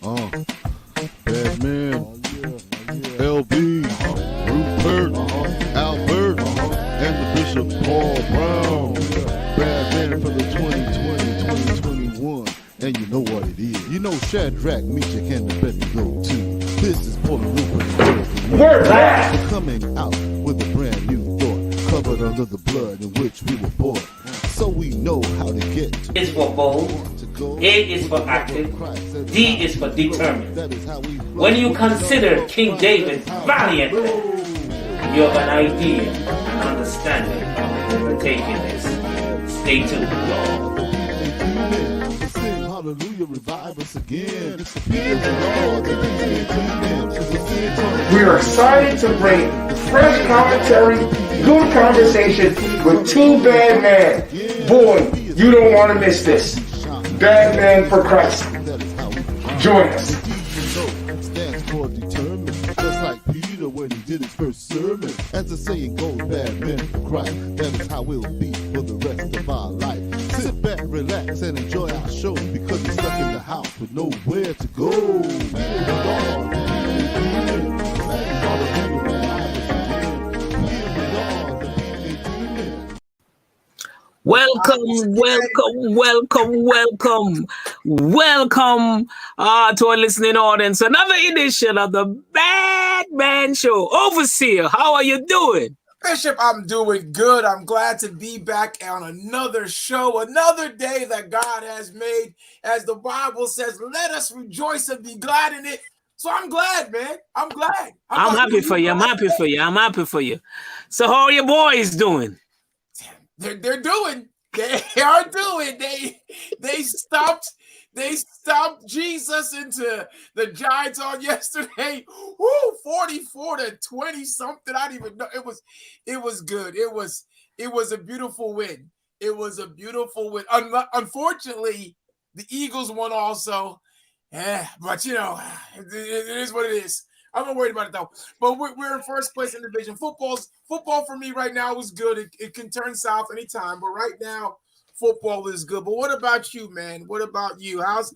Badman, LB, Rupert, Albert, and the Bishop Paul Brown. Badman for the 2020-2021. And you know what it is. You know Shadrach, Meshach, and Abednego too. This is Paul and Rupert. We're back! Coming out with a brand new thought, covered under the blood in which we were born. So we know how to get to. Is for bold, A is for active, D is for determined. When you consider King David valiantly, you have an idea and understanding for taking this. Stay tuned. Hallelujah, revive us again. We are excited to bring fresh commentary, good conversation with two bad men. Boy, you don't want to miss this. Bad Men for Christ. Join us. Stands for determined, just like Peter when he did his first sermon. As the saying goes, bad men for Christ. That is how we'll be for the rest of our life. Sit back, relax, and enjoy our show because you're stuck in the house with nowhere to go. Welcome to our listening audience. Another edition of the Bad Man Show. Overseer, how are you doing? Bishop, I'm doing good. I'm glad to be back on another show, another day that God has made. As the Bible says, let us rejoice and be glad in it. So I'm glad, man. I'm glad. I'm happy for you. I'm happy for you. So how are your boys doing? They're doing. They are doing. They stopped Jesus into the Giants on yesterday. Woo, 44-20 something. I don't even know. It was good. It was a beautiful win. It was a beautiful win. Unfortunately, the Eagles won also. Yeah, but you know, it is what it is. I'm not worried about it though. But we're in first place in the division. Football for me right now is good. It can turn south anytime, but right now football is good. But what about you, man? What about you? How's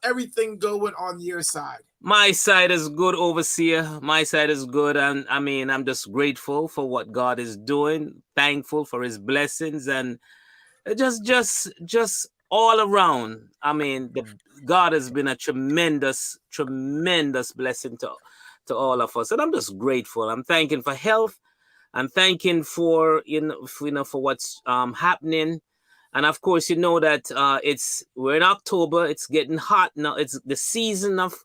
everything going on your side? My side is good, Overseer. My side is good, and I mean, I'm just grateful for what God is doing. Thankful for His blessings, and just all around. I mean, God has been a tremendous blessing to all of us, and I'm just grateful. I'm thanking for health. I'm thanking for for what's happening, and of course, you know that we're in October. It's getting hot now. It's the season of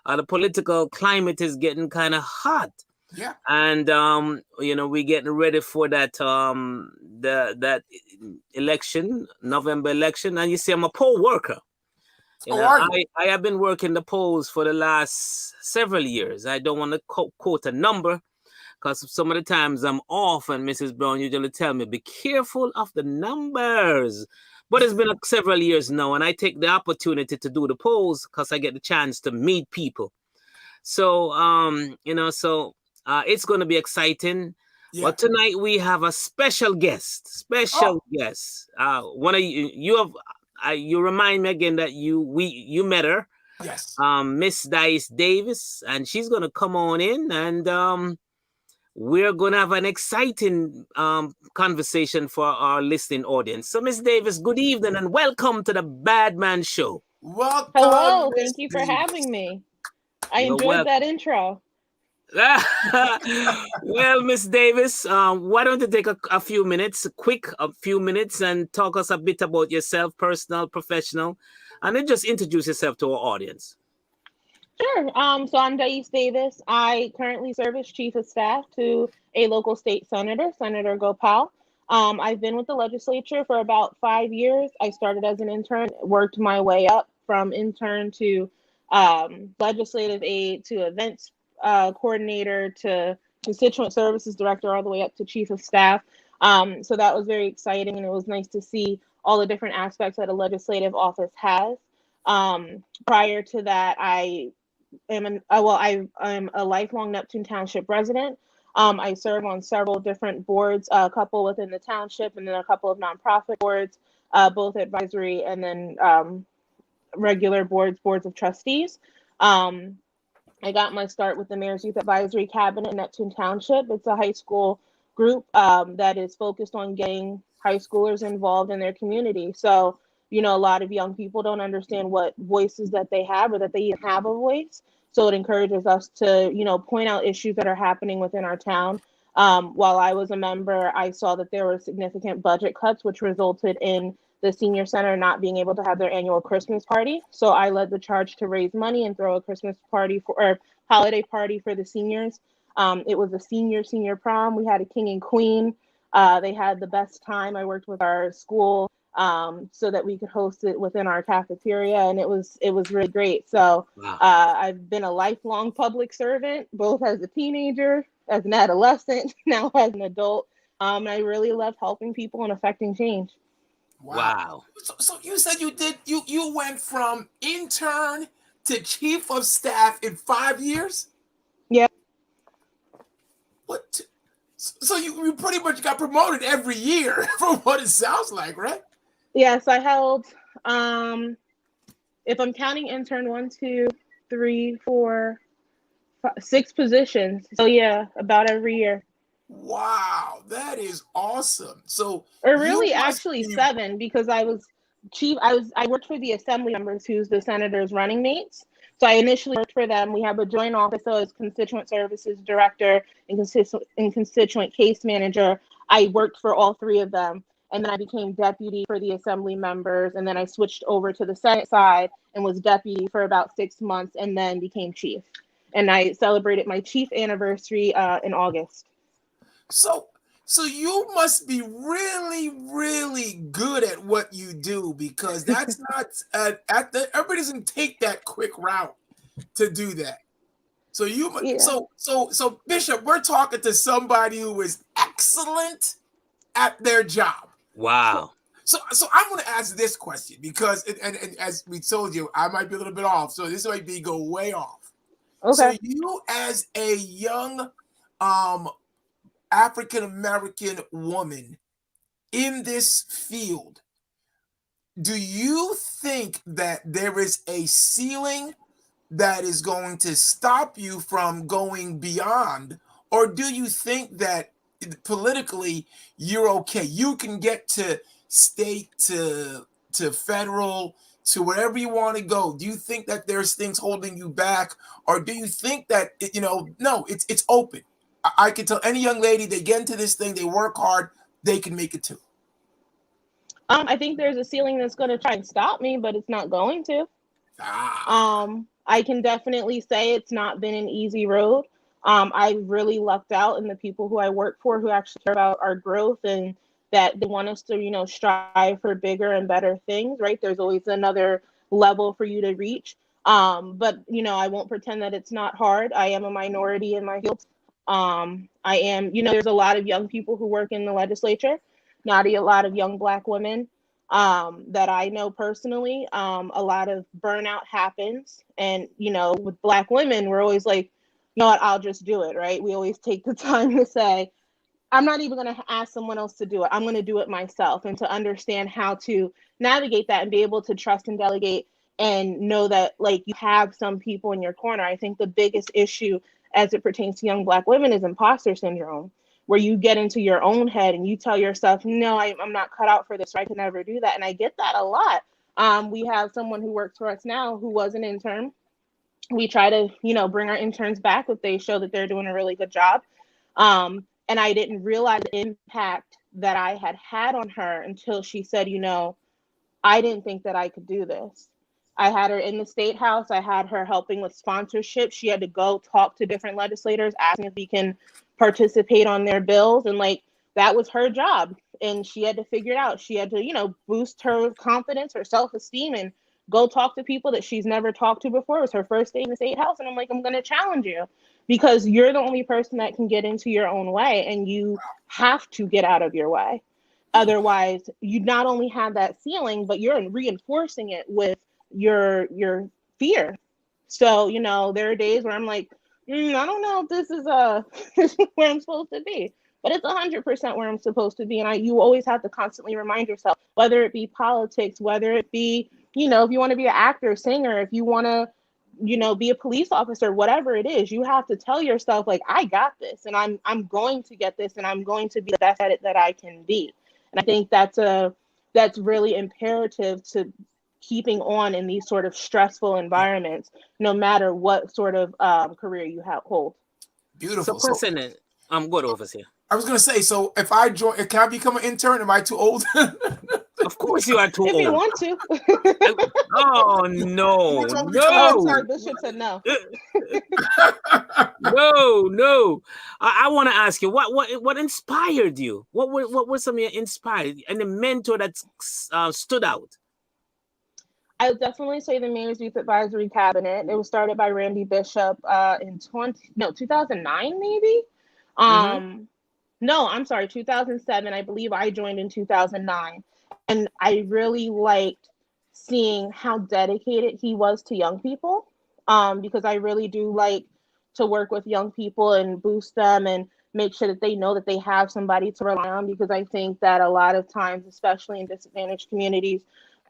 the political climate is getting kind of hot. Yeah, and we're getting ready for that that election, November election, and you see, I'm a poll worker. I have been working the polls for the last several years. I don't want to quote a number because some of the times I'm off, and Mrs. Brown usually tell me, be careful of the numbers. But it's been several years now, and I take the opportunity to do the polls because I get the chance to meet people. So, it's going to be exciting. Yeah. But tonight we have a special guest. One of you remind me again that you met her. Yes. Miss Dice Davis, and she's gonna come on in, and we're gonna have an exciting conversation for our listening audience. So, Miss Davis, good evening and welcome to the Bad Man Show. Welcome. Hello, thank you for having me. I enjoyed that intro. Well, Miss Davis, why don't you take a few minutes, and talk us a bit about yourself, personal, professional, and then just introduce yourself to our audience. Sure. So I'm Dice Davis. I currently serve as Chief of Staff to a local state senator, Senator Gopal. I've been with the legislature for about 5 years. I started as an intern, worked my way up from intern to legislative aide to events coordinator to constituent services director, all the way up to chief of staff. So that was very exciting, and it was nice to see all the different aspects that a legislative office has. Prior to that, I'm a lifelong Neptune Township resident. I serve on several different boards, a couple within the township, and then a couple of nonprofit boards, both advisory and then regular boards of trustees. I got my start with the Mayor's Youth Advisory Cabinet in Neptune Township. It's a high school group that is focused on getting high schoolers involved in their community. So, you know, a lot of young people don't understand what voices that they have or that they even have a voice. So it encourages us to, you know, point out issues that are happening within our town. While I was a member, I saw that there were significant budget cuts, which resulted in the senior center not being able to have their annual Christmas party. So I led the charge to raise money and throw a Christmas party or holiday party for the seniors. It was a senior prom. We had a king and queen. They had the best time. I worked with our school so that we could host it within our cafeteria, and it was really great. So Wow. I've been a lifelong public servant, both as a teenager, as an adolescent, now as an adult. And I really love helping people and affecting change. Wow. So you said you went from intern to chief of staff in 5 years? Yeah. What? So you pretty much got promoted every year from what it sounds like, right? Yes, I held, if I'm counting intern, 1, 2, 3, 4, 5, 6 positions. So yeah, about every year. Wow, that is awesome. So Or you really, must actually be 7, because I was chief. I worked for the assembly members, who's the senator's running mates. So I initially worked for them. We have a joint office, so as constituent services director and constituent case manager. I worked for all 3 of them, and then I became deputy for the assembly members, and then I switched over to the Senate side and was deputy for about 6 months, and then became chief. And I celebrated my chief anniversary in August. So you must be really, really good at what you do, because that's not everybody doesn't take that quick route to do that. So so Bishop, we're talking to somebody who is excellent at their job. Wow. So I'm going to ask this question, because and as we told you, I might be a little bit off, so this might be go way off. Okay. So you, as a young African-American woman in this field, do you think that there is a ceiling that is going to stop you from going beyond, or do you think that politically you're okay? You can get to state, to federal, to wherever you want to go. Do you think that there's things holding you back, or do you think that no, it's open? I can tell any young lady, they get into this thing, they work hard, they can make it too. I think there's a ceiling that's going to try and stop me, but it's not going to. I can definitely say it's not been an easy road. I really lucked out in the people who I work for, who actually care about our growth and that they want us to, strive for bigger and better things, right? There's always another level for you to reach. But, I won't pretend that it's not hard. I am a minority in my field. I am, there's a lot of young people who work in the legislature, not a lot of young Black women that I know personally. A lot of burnout happens. And, with Black women, we're always like, you know what, I'll just do it, right? We always take the time to say, I'm not even going to ask someone else to do it. I'm going to do it myself, and to understand how to navigate that and be able to trust and delegate and know that, like, you have some people in your corner. I think the biggest issue as it pertains to young Black women is imposter syndrome, where you get into your own head and you tell yourself, no, I'm not cut out for this, or I can never do that. And I get that a lot. We have someone who works for us now who was an intern. We try to, bring our interns back if they show that they're doing a really good job. And I didn't realize the impact that I had on her until she said, I didn't think that I could do this. I had her in the state house. I had her helping with sponsorship. She had to go talk to different legislators, asking if we can participate on their bills. And that was her job. And she had to figure it out. She had to, boost her confidence, her self-esteem, and go talk to people that she's never talked to before. It was her first day in the state house. And I'm like, I'm going to challenge you, because you're the only person that can get into your own way, and you have to get out of your way. Otherwise, you not only have that ceiling, but you're reinforcing it with your fear. So, there are days where I'm like, I don't know if this is where I'm supposed to be, but it's 100% where I'm supposed to be. And you always have to constantly remind yourself, whether it be politics, whether it be, if you want to be an actor, singer, if you want to be a police officer, whatever it is, you have to tell yourself, like, I got this, and I'm going to get this, and I'm going to be the best at it that I can be. And I think that's really imperative to keeping on in these sort of stressful environments, no matter what sort of career you hold. Beautiful. So, question, I'm good over here. I was gonna say, so if I join, can I become an intern? Am I too old? Of course you are too old. If you want to. Oh, no. Oh, sorry, Bishop said no. No. I want to ask you, what inspired you? What were some of your inspired and the mentor that stood out? I would definitely say the Mayor's Youth Advisory Cabinet. It was started by Randy Bishop in 2009, maybe. No, I'm sorry, 2007. I believe I joined in 2009. And I really liked seeing how dedicated he was to young people, because I really do like to work with young people and boost them and make sure that they know that they have somebody to rely on, because I think that a lot of times, especially in disadvantaged communities,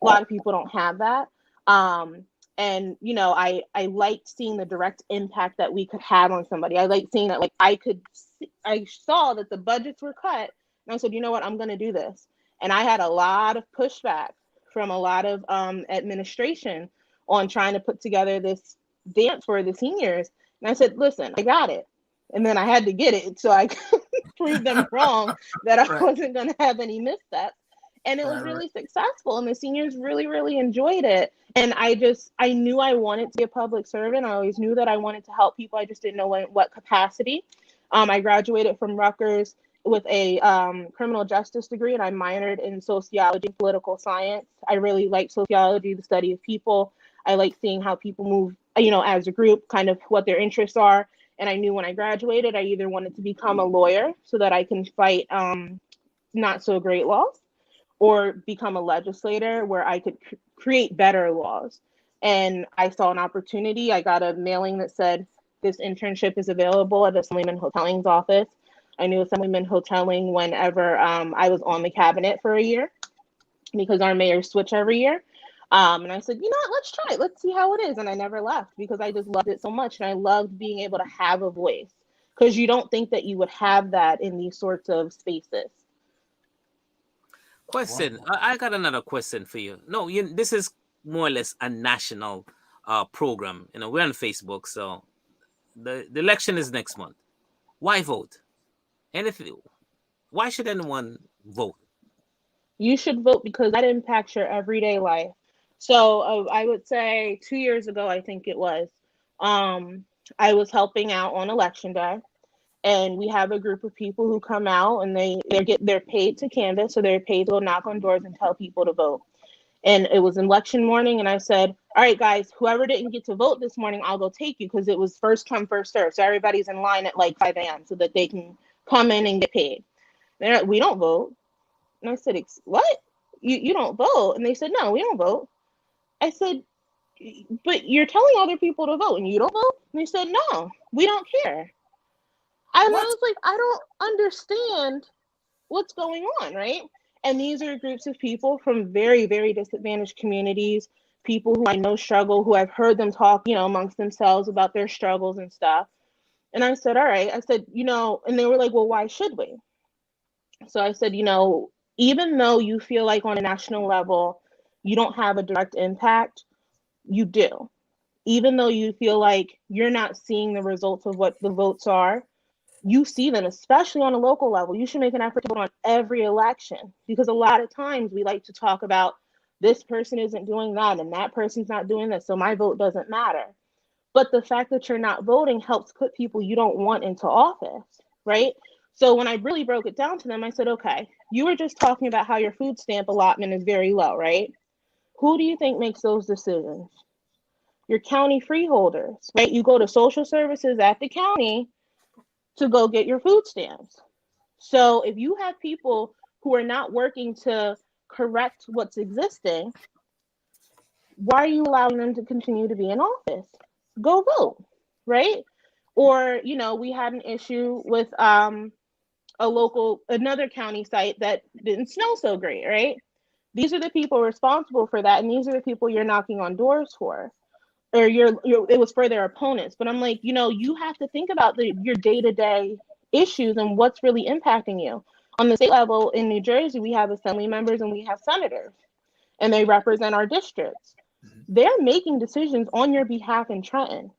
a lot of people don't have that. And, I liked seeing the direct impact that we could have on somebody. I liked seeing that, like, I saw that the budgets were cut, and I said, you know what, I'm going to do this. And I had a lot of pushback from a lot of administration on trying to put together this dance for the seniors. And I said, listen, I got it. And then I had to get it so I could prove them wrong that I wasn't going to have any missteps. And it was really successful. And the seniors really, really enjoyed it. And I knew I wanted to be a public servant. I always knew that I wanted to help people. I just didn't know what capacity. I graduated from Rutgers with a criminal justice degree, and I minored in sociology and political science. I really like sociology, the study of people. I like seeing how people move, as a group, kind of what their interests are. And I knew when I graduated, I either wanted to become a lawyer so that I can fight not so great laws, or become a legislator where I could create better laws. And I saw an opportunity. I got a mailing that said this internship is available at Assemblyman Hotelling's office. I knew Assemblyman Hotelling whenever I was on the cabinet for a year, because our mayors switch every year. And I said, you know what, let's try it. Let's see how it is. And I never left, because I just loved it so much. And I loved being able to have a voice, because you don't think that you would have that in these sorts of spaces. Question. I got another question for you. No, this is more or less a national program. We're on Facebook, so the election is next month. Why vote? Why should anyone vote? You should vote because that impacts your everyday life. So I would say 2 years ago, I think it was, I was helping out on election day, and we have a group of people who come out, and they're paid to canvass, so they're paid to go knock on doors and tell people to vote. And it was election morning, and I said, all right, guys, whoever didn't get to vote this morning, I'll go take you, because it was first come, first serve. So everybody's in line at like 5 a.m. so that they can come in and get paid. They're like, we don't vote. And I said, what? You don't vote? And they said, no, we don't vote. I said, but you're telling other people to vote and you don't vote? And they said, no, we don't care. And I was like, I don't understand what's going on, right? And these are groups of people from very, very disadvantaged communities, people who I know struggle, who I've heard them talk, amongst themselves about their struggles and stuff. And I said, all right. I said, and they were like, well, why should we? So I said, even though you feel like on a national level, you don't have a direct impact, you do. Even though you feel like you're not seeing the results of what the votes are, you see them, especially on a local level. You should make an effort to vote on every election, because a lot of times we like to talk about this person isn't doing that and that person's not doing this, so my vote doesn't matter. But the fact that you're not voting helps put people you don't want into office, right? So when I really broke it down to them, I said, okay, you were just talking about how your food stamp allotment is very low, right? Who do you think makes those decisions? Your county freeholders, right? You go to social services at the county to go get your food stamps. So if you have people who are not working to correct what's existing, why are you allowing them to continue to be in office? Go vote, right? Or, we had an issue with another county site that didn't snow so great, right? These are the people responsible for that, and these are the people you're knocking on doors for. or it was for their opponents. But I'm like, you have to think about your day-to-day issues and what's really impacting you. On the state level in New Jersey, we have assembly members and we have senators, and they represent our districts. They're making decisions on your behalf in Trenton.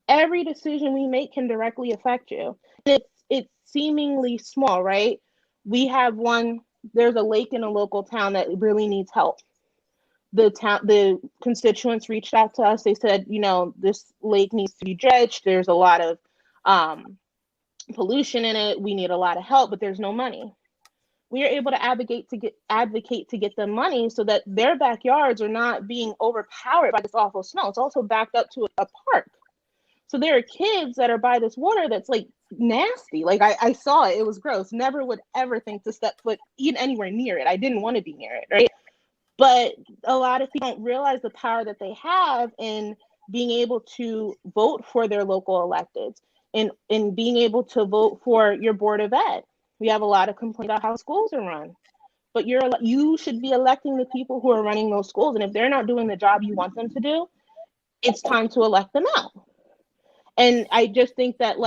Every decision we make can directly affect you. And it's seemingly small, right? There's a lake in a local town that really needs help. The constituents reached out to us. They said, this lake needs to be dredged. There's a lot of pollution in it. We need a lot of help, but there's no money. We are able to advocate to get them money so that their backyards are not being overpowered by this awful snow. It's also backed up to a park. So there are kids that are by this water that's like nasty. Like I saw it. It was gross. Never would ever think to step foot even anywhere near it. I didn't want to be near it, right? But a lot of people don't realize the power that they have in being able to vote for their local electeds and in being able to vote for your board of ed. We have a lot of complaints about how schools are run. But you should be electing the people who are running those schools. And if they're not doing the job you want them to do, it's time to elect them out. And I just think that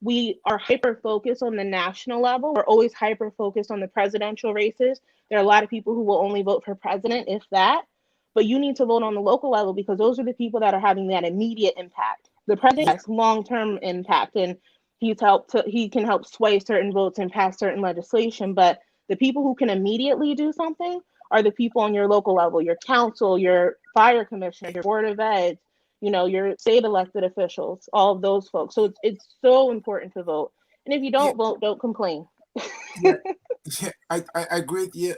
we are hyper-focused on the national level. We're always hyper-focused on the presidential races. There are a lot of people who will only vote for president, if that. But you need to vote on the local level because those are the people that are having that immediate impact. The president has long-term impact, and he can help sway certain votes and pass certain legislation. But the people who can immediately do something are the people on your local level, your council, your fire commissioner, your board of ed, your state elected officials, all of those folks. So it's so important to vote. And if you don't vote, don't complain. I agree with you,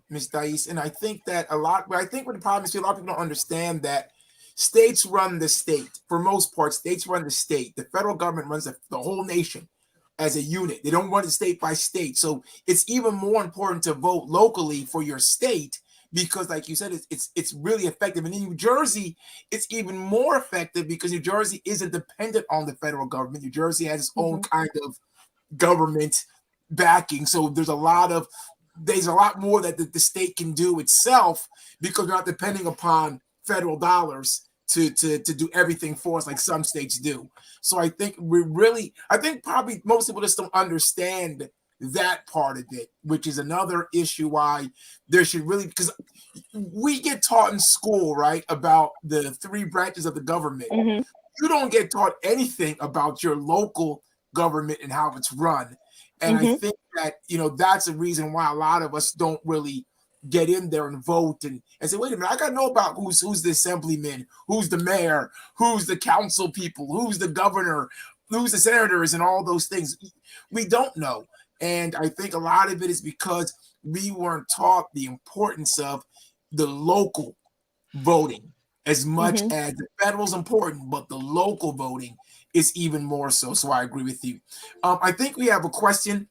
Ms. Thais. And I think that what the problem is, a lot of people don't understand that states run the state. For most part, states run the state. The federal government runs the whole nation as a unit. They don't run it state by state. So it's even more important to vote locally for your state because, like you said, it's really effective. And in New Jersey, it's even more effective because New Jersey isn't dependent on the federal government. New Jersey has its own kind of government backing. So there's a lot more that the state can do itself because we're not depending upon federal dollars to do everything for us like some states do. So I think probably most people just don't understand that part of it, which is another issue why there should really, because we get taught in school, right, about the three branches of the government. Mm-hmm. You don't get taught anything about your local government and how it's run. And I think that, that's the reason why a lot of us don't really get in there and vote and say, wait a minute, I got to know about who's the assemblyman, who's the mayor, who's the council people, who's the governor, who's the senators, and all those things. We don't know. And I think a lot of it is because we weren't taught the importance of the local voting as much as the federal's important, but the local voting is even more so. So I agree with you. I think we have a question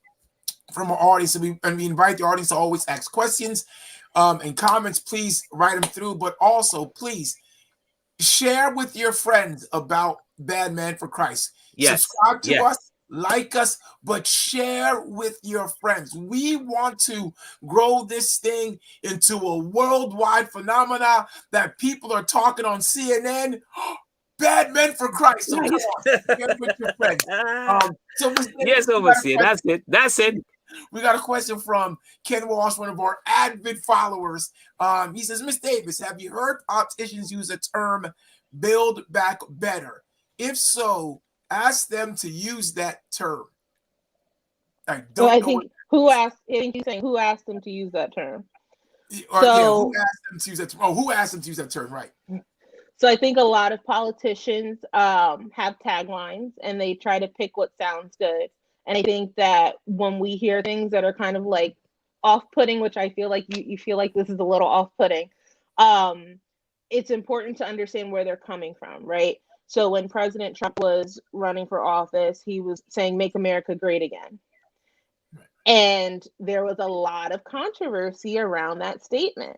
from our audience, and we invite the audience to always ask questions and comments. Please write them through, but also please share with your friends about Bad Man for Christ. Yes. Subscribe to us, like us, but share with your friends. We want to grow this thing into a worldwide phenomena that people are talking on CNN. Bad Men for Christ. So come on, share with your friends. Yes, overseer. That's it. We got a question from Ken Walsh, one of our avid followers. He says, Ms. Davis, have you heard politicians use the term build back better? If so, ask them to use that term. Who asked them to use that term? Who asked them to use that term? Oh, who asked them to use that term? Right. So I think a lot of politicians have taglines and they try to pick what sounds good. And I think that when we hear things that are kind of like off-putting, which I feel like you feel like this is a little off-putting, it's important to understand where they're coming from, right? So when President Trump was running for office, he was saying, "Make America Great Again." Right. And there was a lot of controversy around that statement.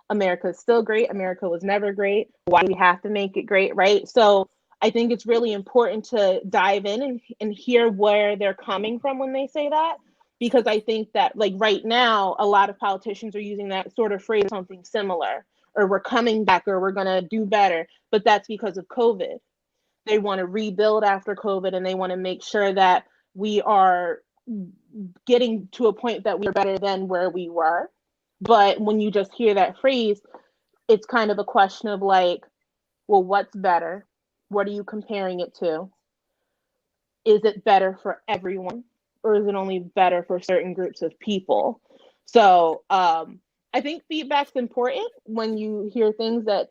America is still great. America was never great. Why do we have to make it great, right? So I think it's really important to dive in and hear where they're coming from when they say that, because I think that like right now, a lot of politicians are using that sort of phrase, something similar, or we're coming back, or we're going to do better. But that's because of COVID. They want to rebuild after COVID, and they want to make sure that we are getting to a point that we're better than where we were. But when you just hear that phrase, it's kind of a question of like, well, what's better? What are you comparing it to? Is it better for everyone, or is it only better for certain groups of people? So I think feedback's important when you hear things that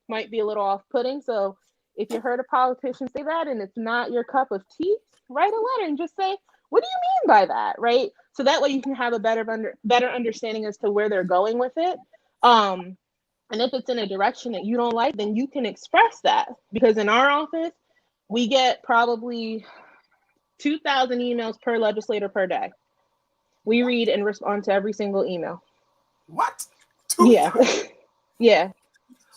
might be a little off-putting. So if you heard a politician say that and it's not your cup of tea, write a letter and just say, what do you mean by that, right? So that way you can have a better understanding as to where they're going with it. And if it's in a direction that you don't like, then you can express that. Because in our office, we get probably 2,000 emails per legislator per day. We read and respond to every single email. What? Yeah. Yeah.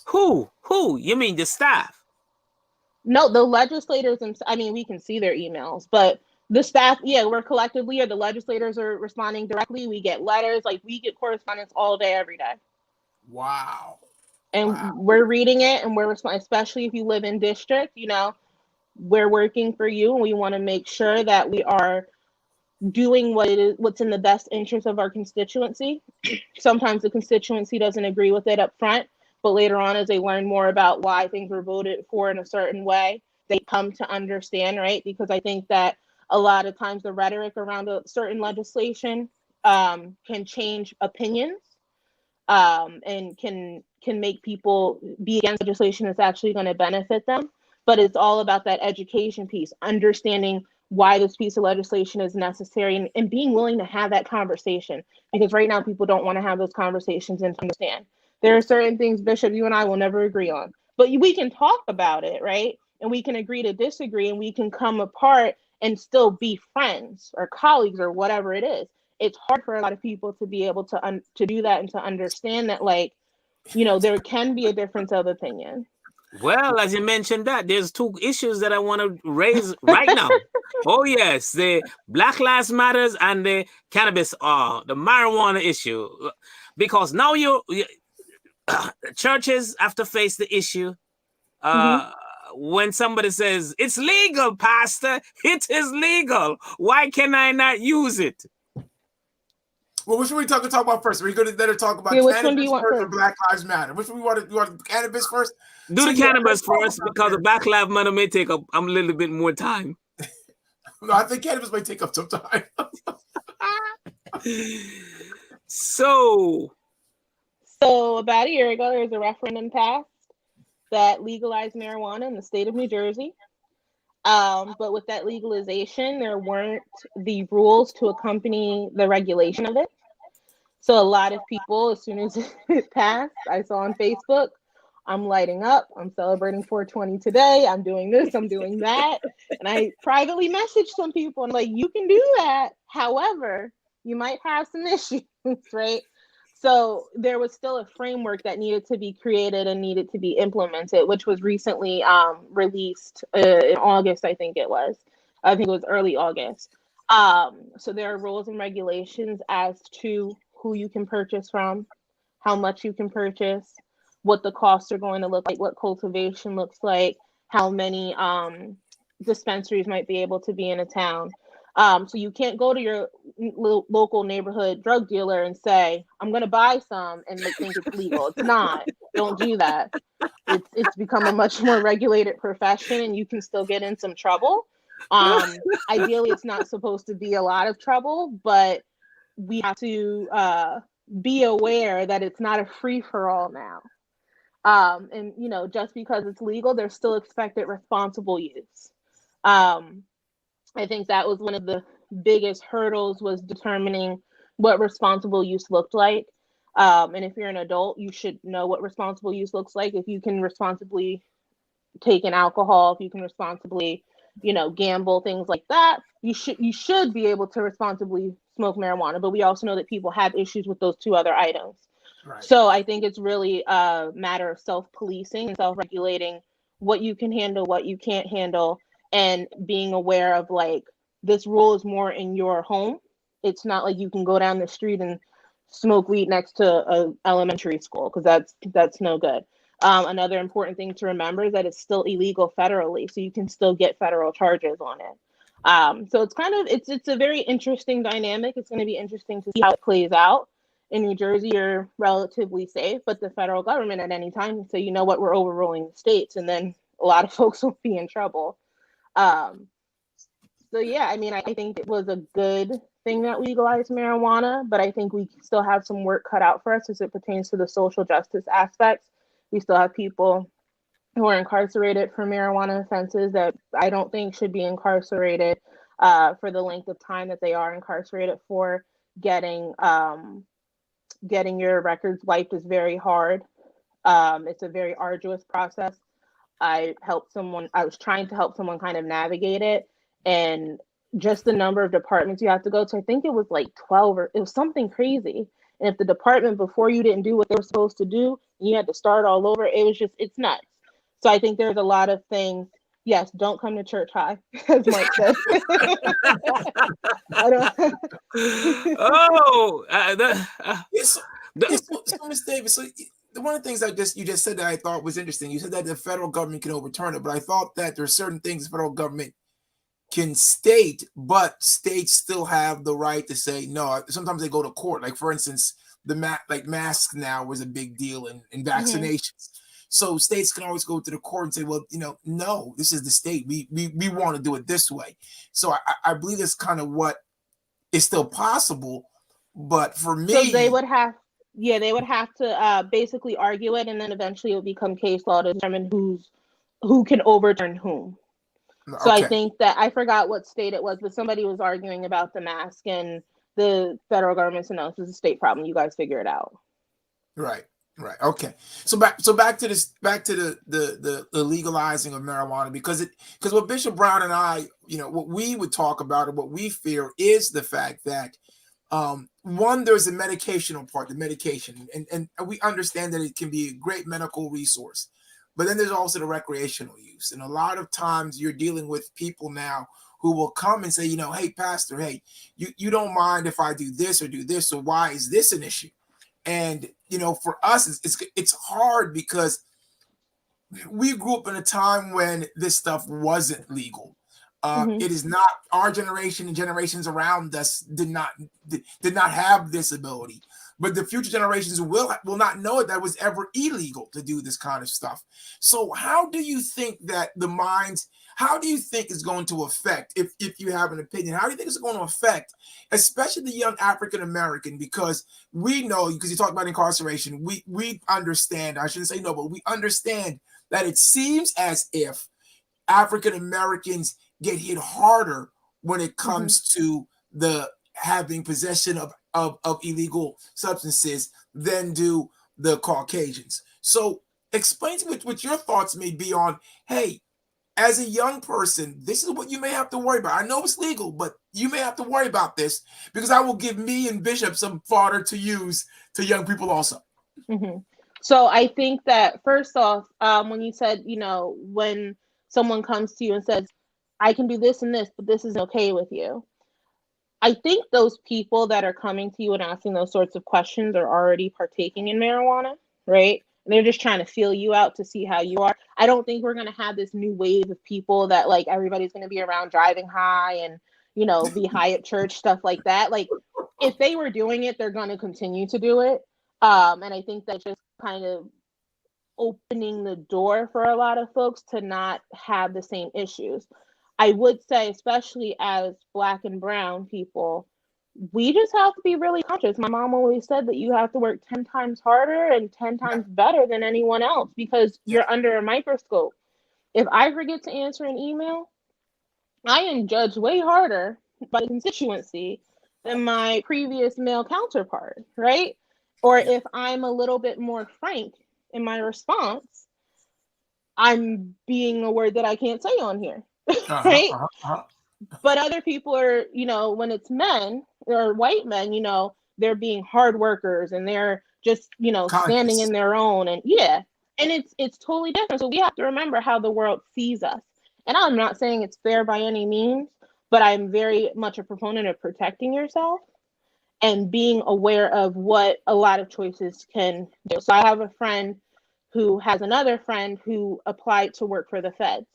Who? You mean the staff? No, the legislators, I mean, we can see their emails, but the staff, yeah, we're collectively, or the legislators are responding directly. We get letters, like we get correspondence all day, every day. Wow. And we're reading it, and we're responding, especially if you live in district, you know, we're working for you, and we want to make sure that we are doing what's in the best interest of our constituency. Sometimes the constituency doesn't agree with it up front, but later on, as they learn more about why things were voted for in a certain way, they come to understand, right? Because I think that a lot of times the rhetoric around a certain legislation can change opinions and can make people be against legislation that's actually going to benefit them. But it's all about that education piece, understanding why this piece of legislation is necessary, and being willing to have that conversation. Because right now people don't want to have those conversations and understand. There are certain things, Bishop, you and I will never agree on, but we can talk about it, right? And we can agree to disagree, and we can come apart and still be friends or colleagues or whatever it is. It's hard for a lot of people to be able to do that and to understand that, like, you know, there can be a difference of opinion. Well, as you mentioned that, there's two issues that I want to raise right now. Oh, yes, the Black Lives Matters and the cannabis, the marijuana issue. Because now churches have to face the issue. When somebody says, it's legal, Pastor, it is legal. Why can I not use it? Well, which one we talk about first? Are we going to better talk about cannabis first or Black Lives Matter? Which one you want cannabis first? Do the cannabis first, because the Black Lives Matter may take up a little bit more time. No, I think cannabis may take up some time. So about a year ago, there was a referendum passed that legalized marijuana in the state of New Jersey. But with that legalization, there weren't the rules to accompany the regulation of it. So a lot of people, as soon as it passed, I saw on Facebook, I'm lighting up, I'm celebrating 420 today, I'm doing this, I'm doing that. And I privately messaged some people, and like, you can do that. However, you might have some issues, right? So there was still a framework that needed to be created and needed to be implemented, which was recently released in August, I think it was. I think it was early August. So there are rules and regulations as to who you can purchase from, how much you can purchase, what the costs are going to look like, what cultivation looks like, how many dispensaries might be able to be in a town. So you can't go to your local neighborhood drug dealer and say, I'm going to buy some, and they think it's legal. It's not. Don't do that. It's become a much more regulated profession, and you can still get in some trouble. Ideally, it's not supposed to be a lot of trouble, but we have to be aware that it's not a free-for-all now. And, you know, just because it's legal, there's still expected responsible use. I think that was one of the biggest hurdles, was determining what responsible use looked like. And if you're an adult, you should know what responsible use looks like. If you can responsibly take in alcohol, if you can responsibly, you know, gamble, things like that, you should be able to responsibly smoke marijuana. But we also know that people have issues with those two other items. Right. So I think it's really a matter of self-policing and self-regulating what you can handle, what you can't handle, and being aware of, like, this rule is more in your home. It's not like you can go down the street and smoke weed next to a elementary school, because that's no good. Another important thing to remember is that it's still illegal federally, so you can still get federal charges on it. So it's a very interesting dynamic. It's going to be interesting to see how it plays out. In New Jersey, you're relatively safe, but the federal government at any time can say, you know what, we're overruling the states, and then a lot of folks will be in trouble. So yeah, I mean, I think it was a good thing that we legalized marijuana, but I think we still have some work cut out for us as it pertains to the social justice aspects. We still have people who are incarcerated for marijuana offenses that I don't think should be incarcerated for the length of time that they are incarcerated for. Getting your records wiped is very hard. It's a very arduous process. I was trying to help someone kind of navigate it, and just the number of departments you have to go to, I think it was like 12, or it was something crazy. And if the department before you didn't do what they were supposed to do, you had to start all over. It's nuts. So I think there's a lot of things. Yes, don't come to church high, as Mike said. So Ms. Davis, so one of the things you just said that I thought was interesting, you said that the federal government can overturn it, but I thought that there are certain things the federal government can state, but states still have the right to say no. Sometimes they go to court. Like, for instance, masks now was a big deal in vaccinations. Mm-hmm. So states can always go to the court and say, well, no, this is the state. We want to do it this way. So I believe that's kind of what is still possible. But for me, so they would have to basically argue it, and then eventually it will become case law to determine who can overturn whom. So okay. I think that, I forgot what state it was, but somebody was arguing about the mask, and the federal government announced it's a state problem. You guys figure it out. Right. Okay. So back to the legalizing of marijuana, because what Bishop Brown and I, what we would talk about, or what we fear, is the fact that one, there's a medicational part, the medication, and we understand that it can be a great medical resource. But then there's also the recreational use. And a lot of times you're dealing with people now who will come and say, hey, pastor, hey, you don't mind if I do this or do this, so why is this an issue? And, for us, it's hard, because we grew up in a time when this stuff wasn't legal. Mm-hmm. It is not, our generation and generations around us did not have this ability. But the future generations will not know it, that was ever illegal to do this kind of stuff. So how do you think that how do you think it's going to affect, if you have an opinion, how do you think it's going to affect, especially the young African American? Because we know, because you talk about incarceration, we understand, I shouldn't say no, but we understand that it seems as if African Americans get hit harder when it comes to the having possession of illegal substances than do the Caucasians. So explain to me what your thoughts may be on, hey, as a young person, this is what you may have to worry about. I know it's legal, but you may have to worry about this, because I will give me and Bishop some fodder to use to young people also. Mm-hmm. So I think that, first off, when you said, when someone comes to you and says, I can do this and this, but this isn't okay with you, I think those people that are coming to you and asking those sorts of questions are already partaking in marijuana, right? And they're just trying to feel you out to see how you are. I don't think we're going to have this new wave of people that, like, everybody's going to be around driving high and, be high at church, stuff like that. Like, if they were doing it, they're going to continue to do it. And I think that's just kind of opening the door for a lot of folks to not have the same issues. I would say, especially as Black and brown people, we just have to be really conscious. My mom always said that you have to work 10 times harder and 10 times better than anyone else, because you're under a microscope. If I forget to answer an email, I am judged way harder by the constituency than my previous male counterpart, right? Or if I'm a little bit more frank in my response, I'm being a word that I can't say on here. Right? But other people are, when it's men or white men, they're being hard workers and they're just, standing in their own, and it's totally different. So we have to remember how the world sees us. And I'm not saying it's fair by any means, but I'm very much a proponent of protecting yourself and being aware of what a lot of choices can do. So I have a friend who has another friend who applied to work for the feds.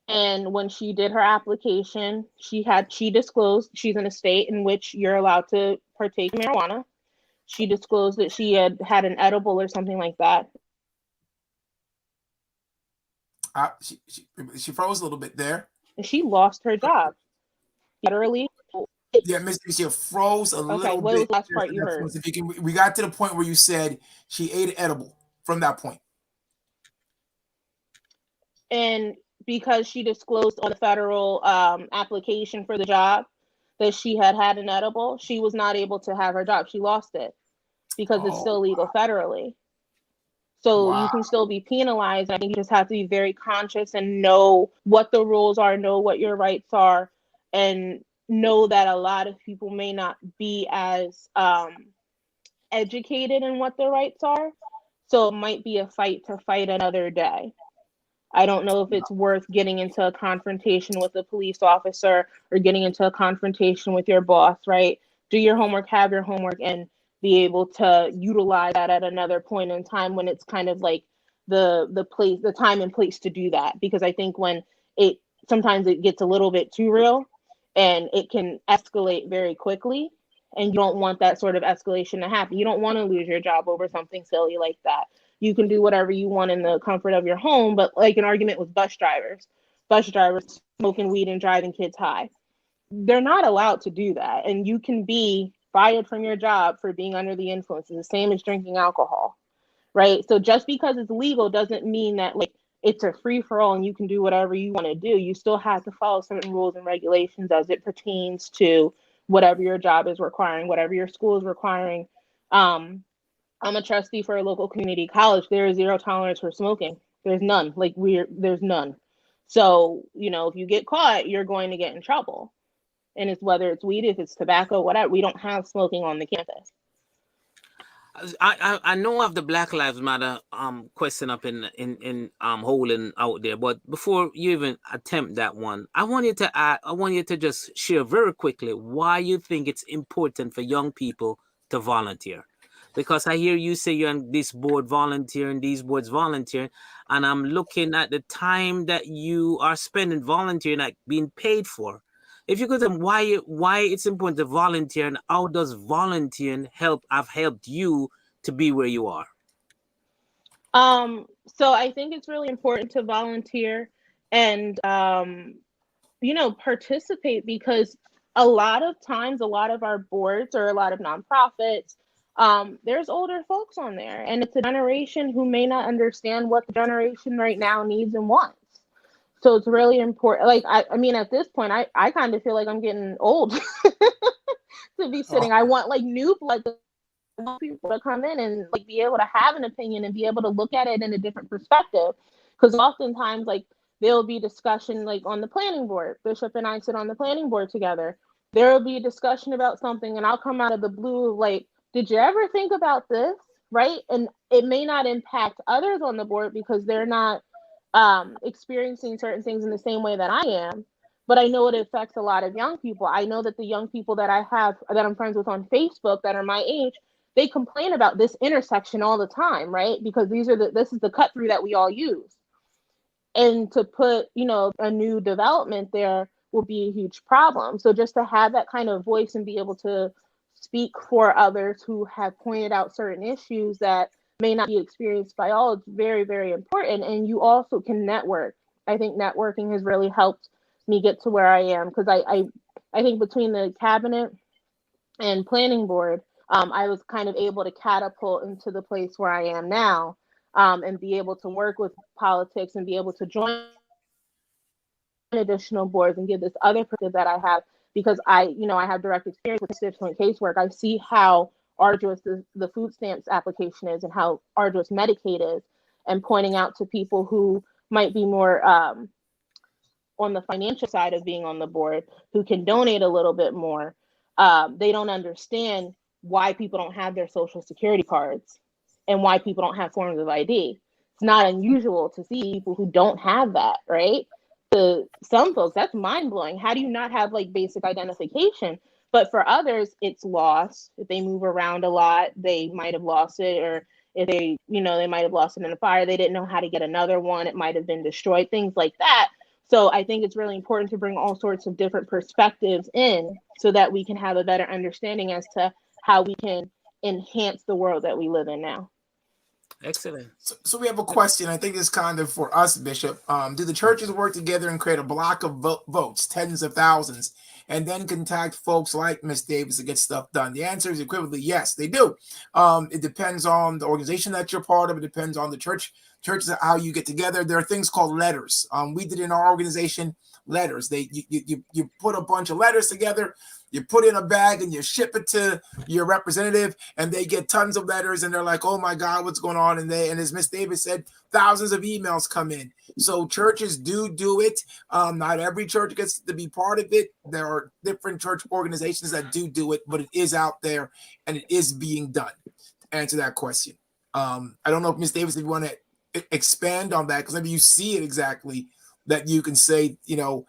And when she did her application, she disclosed she's in a state in which you're allowed to partake in marijuana. She disclosed that she had an edible or something like that. She froze a little bit there. And she lost her job. Literally. Yeah, Miss Alicia froze a little bit. Okay, what was the last part you heard? If you can, we got to the point where you said she ate an edible from that point. And because she disclosed on the federal application for the job that she had an edible, she was not able to have her job. She lost it because it's still legal federally. So you can still be penalized. I think you just have to be very conscious and know what the rules are, know what your rights are, and know that a lot of people may not be as educated in what their rights are. So it might be a fight to fight another day. I don't know if it's worth getting into a confrontation with a police officer or getting into a confrontation with your boss, right? Do your homework, have your homework, and be able to utilize that at another point in time when it's kind of like the time and place to do that. Because I think when sometimes it gets a little bit too real and it can escalate very quickly, and you don't want that sort of escalation to happen. You don't want to lose your job over something silly like that. You can do whatever you want in the comfort of your home, but like an argument with bus drivers smoking weed and driving kids high. They're not allowed to do that. And you can be fired from your job for being under the influence. It's the same as drinking alcohol, right? So just because it's legal doesn't mean that like it's a free for all and you can do whatever you want to do. You still have to follow certain rules and regulations as it pertains to whatever your job is requiring, whatever your school is requiring. I'm a trustee for a local community college. There is zero tolerance for smoking. There's none. There's none. So, if you get caught, you're going to get in trouble. And it's whether it's weed, if it's tobacco, whatever. We don't have smoking on the campus. I know of the Black Lives Matter question up in holding out there, but before you even attempt that one, I want you to just share very quickly why you think it's important for young people to volunteer. Because I hear you say you're on this board volunteering, these boards volunteering, and I'm looking at the time that you are spending volunteering, like being paid for. If you could tell me why it's important to volunteer and how does volunteering have helped you to be where you are? So I think it's really important to volunteer and participate, because a lot of times, a lot of our boards or a lot of nonprofits, there's older folks on there, and it's a generation who may not understand what the generation right now needs and wants. So it's really important. Like, I mean, at this point, I kind of feel like I'm getting old to be sitting. I want like new blood. I want people to come in and like be able to have an opinion and be able to look at it in a different perspective. Because oftentimes, like, there'll be discussion like on the planning board. Bishop and I sit on the planning board together. There will be a discussion about something, and I'll come out of the blue like, did you ever think about this? Right? And it may not impact others on the board because they're not experiencing certain things in the same way that I am, but I know it affects a lot of young people. I know that the young people that I'm friends with on Facebook that are my age, they complain about this intersection all the time, right? Because this is the cut through that we all use. And to put, a new development there will be a huge problem. So just to have that kind of voice and be able to speak for others who have pointed out certain issues that may not be experienced by all, it's very, very important. And you also can network. I think networking has really helped me get to where I am, because I think between the cabinet and planning board, I was kind of able to catapult into the place where I am now, and be able to work with politics and be able to join additional boards and give this other perspective that I have, because I have direct experience with constituent casework. I see how arduous the food stamps application is and how arduous Medicaid is, and pointing out to people who might be more on the financial side of being on the board, who can donate a little bit more. They don't understand why people don't have their social security cards and why people don't have forms of ID. It's not unusual to see people who don't have that, right? To some folks, that's mind blowing. How do you not have like basic identification? But for others, it's lost. If they move around a lot, they might have lost it, or if they, they might have lost it in a fire. They didn't know how to get another one. It might have been destroyed, things like that. So I think it's really important to bring all sorts of different perspectives in so that we can have a better understanding as to how we can enhance the world that we live in now. Excellent. So we have a question. I think it's kind of for us, Bishop. Do the churches work together and create a block of votes, tens of thousands, and then contact folks like Miss Davis to get stuff done? The answer is equivocally yes, they do. It depends on the organization that you're part of. It depends on the churches, how you get together. There are things called letters. We did in our organization letters. You put a bunch of letters together. You put in a bag and you ship it to your representative, and they get tons of letters, and they're like, "Oh my God, what's going on?" And as Miss Davis said, thousands of emails come in. So churches do it. Not every church gets to be part of it. There are different church organizations that do it, but it is out there and it is being done. To answer that question, I don't know if Miss Davis, if you want to expand on that, because maybe you see it exactly, that you can say, and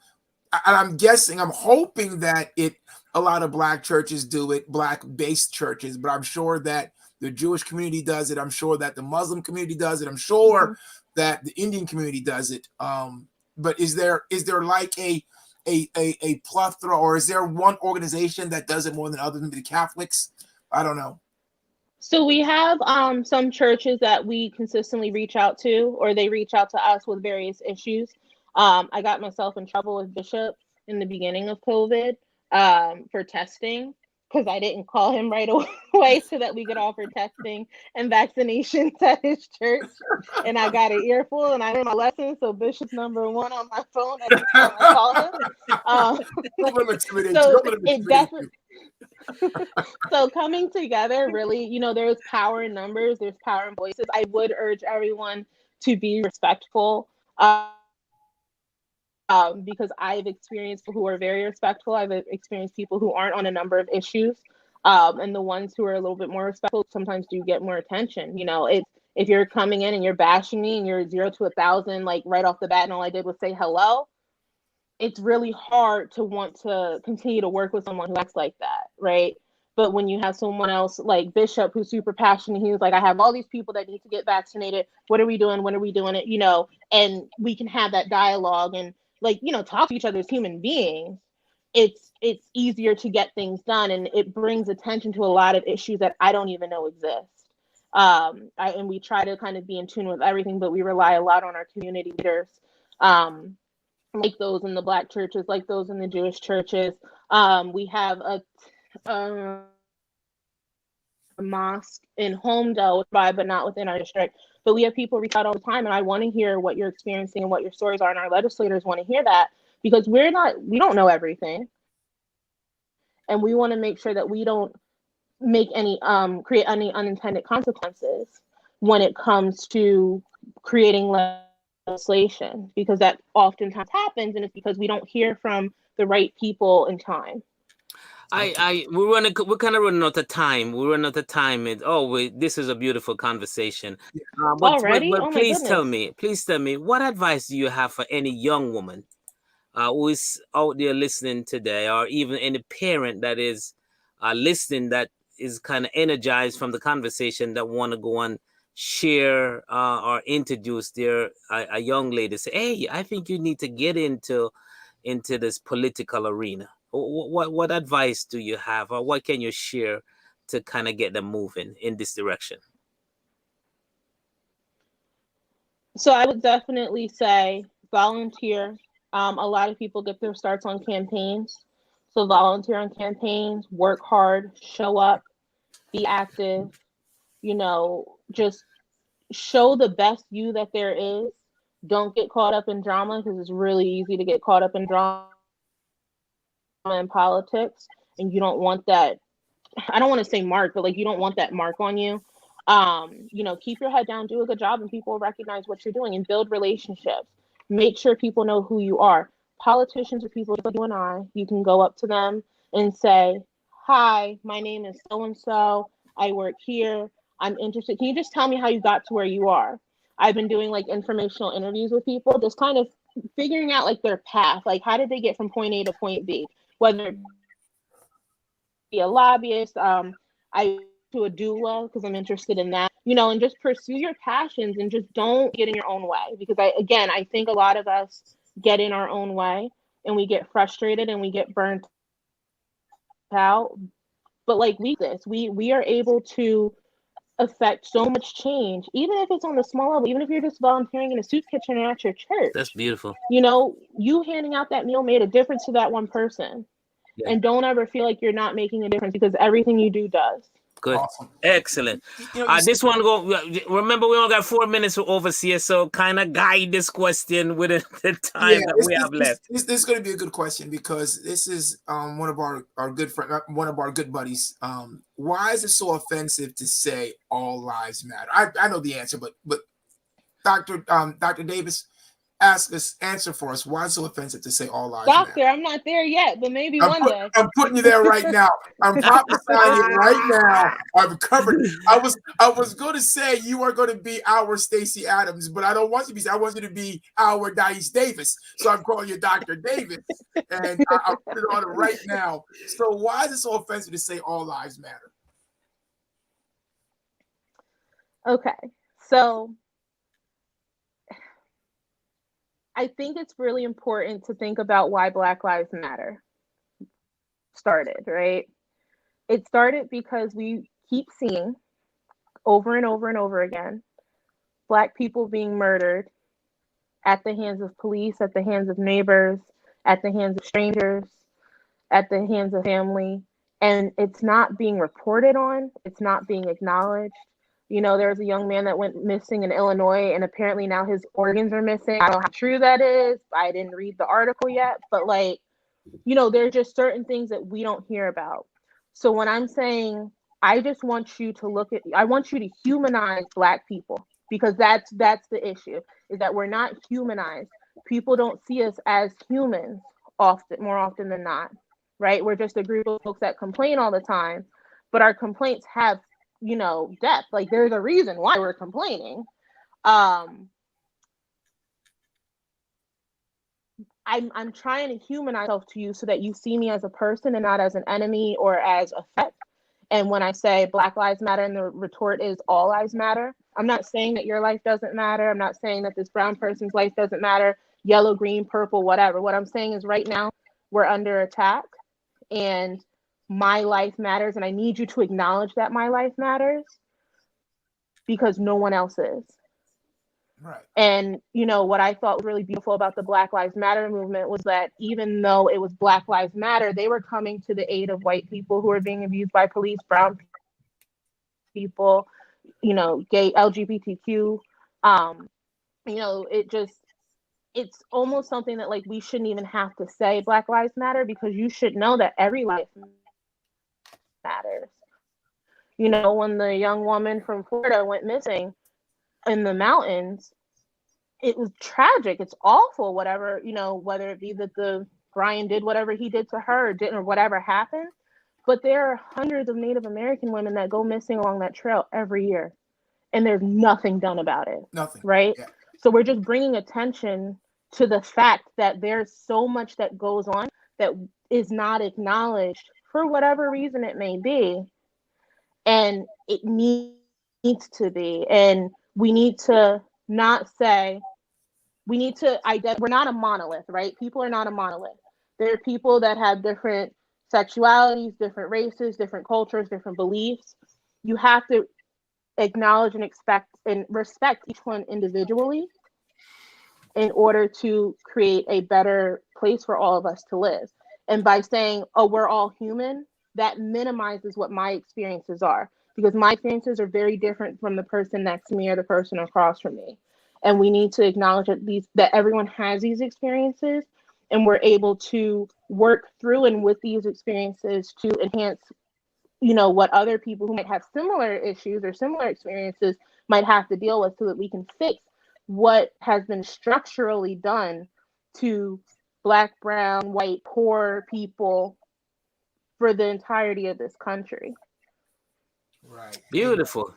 I'm guessing, I'm hoping that a lot of Black churches do it, Black-based churches, but I'm sure that the Jewish community does it. I'm sure that the Muslim community does it. I'm sure that the Indian community does it. But is there like a plethora, or is there one organization that does it more than others? Maybe the Catholics? I don't know. So we have some churches that we consistently reach out to, or they reach out to us with various issues. I got myself in trouble with Bishop in the beginning of COVID for testing, because I didn't call him right away so that we could offer testing and vaccinations at his church. And I got an earful and I learned my lesson. So Bishop's number 1 on my phone every time I call him. So it definitely. So coming together, really, there's power in numbers, there's power in voices. I would urge everyone to be respectful. Because I've experienced people who are very respectful. I've experienced people who aren't on a number of issues. And the ones who are a little bit more respectful sometimes do get more attention. If you're coming in and you're bashing me and you're 0 to 1,000, like right off the bat, and all I did was say hello, it's really hard to want to continue to work with someone who acts like that, right? But when you have someone else like Bishop, who's super passionate, he's like, I have all these people that need to get vaccinated. What are we doing? When are we doing it? And we can have that dialogue and talk to each other as human beings. It's easier to get things done, and it brings attention to a lot of issues that I don't even know exist. And we try to kind of be in tune with everything, but we rely a lot on our community leaders, like those in the Black churches, like those in the Jewish churches. We have a mosque in Homedale, but not within our district. But we have people reach out all the time, and I want to hear what you're experiencing and what your stories are, and our legislators want to hear that, because we don't know everything, and we want to make sure that we don't make create any unintended consequences when it comes to creating legislation, because that oftentimes happens, and it's because we don't hear from the right people in time. We're kind of running out of time. We're running out of time. This is a beautiful conversation. But please tell me, what advice do you have for any young woman who is out there listening today, or even any parent that is listening, that is kind of energized from the conversation, that want to go and share or introduce a young lady, say, hey, I think you need to get into this political arena? What advice do you have, or what can you share to kind of get them moving in this direction? So I would definitely say volunteer. A lot of people get their starts on campaigns. So volunteer on campaigns, work hard, show up, be active, just show the best you that there is. Don't get caught up in drama, because it's really easy to get caught up in drama in politics, and you don't want that. I don't want to say mark, but you don't want that mark on you. Keep your head down, do a good job, and people will recognize what you're doing, and build relationships. Make sure people know who you are. Politicians are people like you and I. You can go up to them and say, hi, my name is so-and-so. I work here. I'm interested. Can you just tell me how you got to where you are? I've been doing informational interviews with people, just kind of figuring out their path. How did they get from point A to point B? Whether be a lobbyist. I to a doula because I'm interested in that, you know, and just pursue your passions and just don't get in your own way. Because I think a lot of us get in our own way and we get frustrated and we get burnt out. But like we are able to affect so much change, even if it's on the small level, even if you're just volunteering in a soup kitchen or at your church. That's beautiful. You know, you handing out that meal made a difference to that one person. Yeah. And don't ever feel like you're not making a difference because everything you do does. Good. Awesome. Excellent. You know, This one remember we only got 4 minutes to overseer, so kind of guide this question with the time that we have left. This is going to be a good question because this is one of our good friend, one of our good buddies. Why is it so offensive to say all lives matter? I know the answer, but Dr. Davis, answer for us. Why is it so offensive to say all lives matter? Doctor, I'm not there yet, but maybe one day. I'm putting you there right now. I'm prophesying it right now. I've covered it. I was going to say you are going to be our Stacey Adams, but I don't want you to be. I want you to be our Dice Davis. So I'm calling you Dr. Davis, and I'll put it on it right now. So why is it so offensive to say all lives matter? Okay, so I think it's really important to think about why Black Lives Matter started, right? It started because we keep seeing over and over and over again Black people being murdered at the hands of police, at the hands of neighbors, at the hands of strangers, at the hands of family. And it's not being reported on. It's not being acknowledged. You know, there was a young man that went missing in Illinois, and apparently now his organs are missing. I don't know how true that is. I didn't read the article yet, but like, you know, there's just certain things that we don't hear about. So when I'm saying, I just want you to I want you to humanize Black people, because that's the issue, is that we're not humanized. People don't see us as humans more often than not, right? We're just a group of folks that complain all the time, but our complaints have, you know, depth. Like, there's a reason why we're complaining. I'm trying to humanize myself to you so that you see me as a person and not as an enemy or as a threat. And when I say Black Lives Matter and the retort is all lives matter, I'm not saying that your life doesn't matter. I'm not saying that this brown person's life doesn't matter, yellow, green, purple, whatever. What I'm saying is right now we're under attack and my life matters, and I need you to acknowledge that my life matters because no one else is. Right. And, you know, what I thought was really beautiful about the Black Lives Matter movement was that even though it was Black Lives Matter, they were coming to the aid of white people who were being abused by police, brown people, you know, gay, LGBTQ. You know, it's almost something that, like, we shouldn't even have to say Black Lives Matter, because you should know that every life matters. You know, when the young woman from Florida went missing in the mountains, it was tragic. It's awful, whatever, you know, whether it be that Brian did whatever he did to her or didn't, or whatever happened. But there are hundreds of Native American women that go missing along that trail every year, and there's nothing done about it. Nothing. Right? Yeah. So we're just bringing attention to the fact that there's so much that goes on that is not acknowledged for whatever reason it may be. And it needs to be. And we need to not say, we're not a monolith, right? People are not a monolith. There are people that have different sexualities, different races, different cultures, different beliefs. You have to acknowledge and expect and respect each one individually in order to create a better place for all of us to live. And by saying, oh, we're all human, that minimizes what my experiences are, because my experiences are very different from the person next to me or the person across from me. And we need to acknowledge that everyone has these experiences, and we're able to work through and with these experiences to enhance, you know, what other people who might have similar issues or similar experiences might have to deal with, so that we can fix what has been structurally done to Black, brown, white, poor people for the entirety of this country. Right. Beautiful.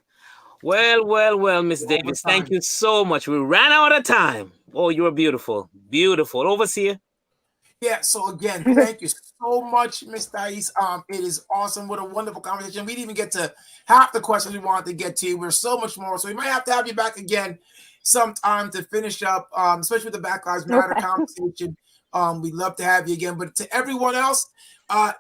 Well, Miss Davis, thank you so much. We ran out of time. Oh, you were beautiful. Beautiful. Overseer? Yeah, so again, thank you so much, Miss Thais. It is awesome. What a wonderful conversation. We didn't even get to half the questions we wanted to get to. There's so much more. So we might have to have you back again sometime to finish up, especially with the Black Lives Matter conversation. We'd love to have you again. But to everyone else,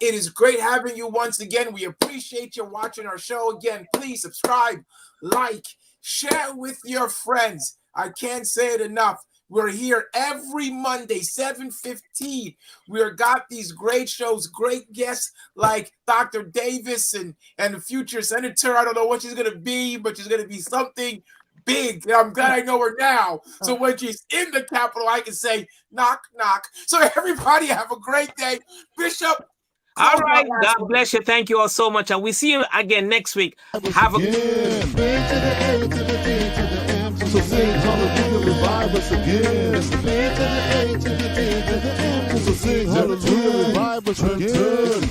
it is great having you once again. We appreciate you watching our show. Again, please subscribe, like, share with your friends. I can't say it enough. We're here every Monday, 7:15. We've got these great shows, great guests like Dr. Davis and the future senator. I don't know what she's going to be, but she's going to be something big. I'm glad I know her now. So when she's in the Capitol, I can say, knock, knock. So everybody have a great day. Bishop. All right. God bless you. Thank you all so much. And we see you again next week. Have a So sing hallelujah, revive us again. So sing hallelujah, revive us again.